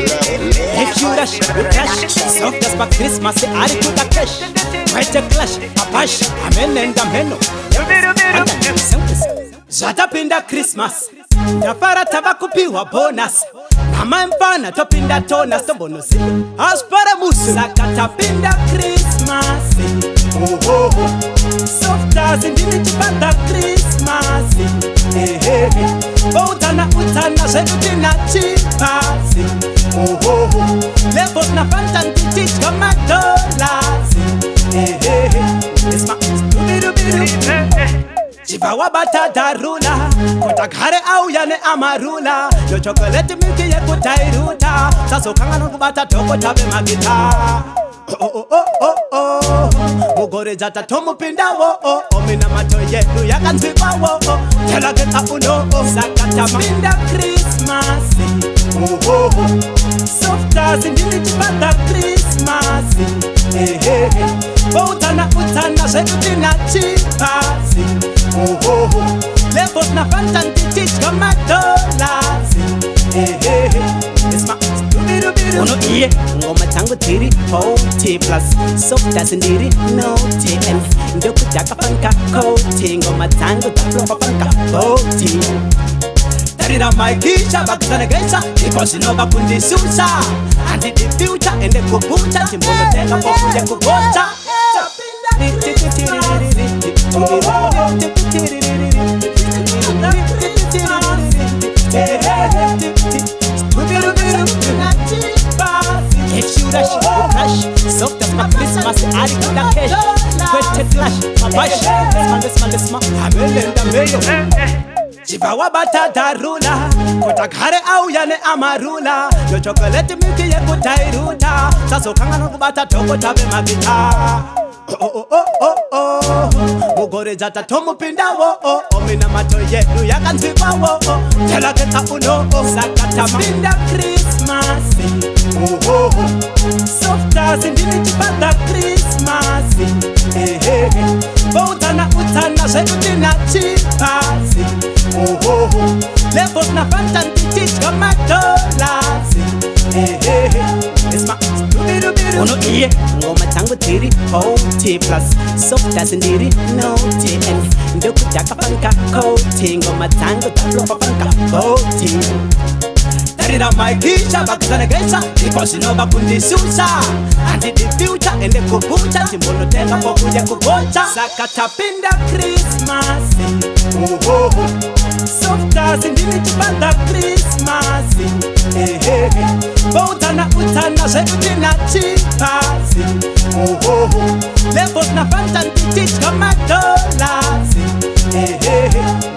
If you rush, you crash. Softaz for Christmas, I could a cash. Quite a clash, a bash, amen and ameno. Tapinda Christmas. Nafara tabakupiwa bonus. Nama mfana Tapinda tona bonus. Aspara musu Tapinda Christmas. Oh oh oh. Softaz ndini chipata Christmas. Hey hey hey. Utana zetutina chipasi. Oh oh oh. Levels na fantanti teach kama dollars. Hey hey hey. It's my Chivawa bata darula. Kota kare au yane amarula. Yo chocolate milk ye kutairuta. Saso kanga no kubata toko tabe magita. Oh oh oh oh oh. Mugore jata tomu pinda wo oh oh. Mina macho yetu yakanzikwa wo oh. Tela geta uno oh. Tapinda Christmas. Oh oh oh. Softaz ndini chipata Christmas. Hey hey hey. Utana zetutina chipasi. Oh oh oh. Levels na fantanti teach kama dollars. Hey hey hey. It's my Uno iye ngoma tangu tiri OT plus Softaz ndiri no TN ndio kutaka panka koti ngoma tangu taflopa panka koti Tarina maikisha bakutana geisha because no bakundi susa and the future and the kubucha timbono teka pokuja kugocha If you rush, you crash. Softaz for Christmas, I could a cash. Quite a clash, my bash. This man, I'm in the mayo. Chivawa bata darula. Kota kare au yane amarula. Yo chocolate milk ye kutairuta. Saso kanga no kubata toko tabe magita. Oh oh oh oh oh. Mugore jata tomu pinda wo oh oh. Mina macho yetu yakanzikwa wo oh. Tela geta uno oh. Tapinda Christmas. Oh oh oh. Softaz ndini chipata Christmas. Hey hey hey. Utana zetutina chipasi. Oh oh oh. Levels na fantanti teach kama dollars. Hey hey hey. It's my Uno iye ngoma tangu tiri OT plus Softaz ndiri no TN ndio kutaka panka koti ngoma tangu taflopa panka koti Tarina maikisha bakutana geisha because no bakundi susa and the future and the kubucha timbono teka pokuja kugocha Tapinda Christmas. Oh oh oh. Softaz ndini chipata Christmas. Hey hey hey. Utana zetutina chipasi. Oh oh oh. Levels na fantanti teach kama dollars. Hey hey hey.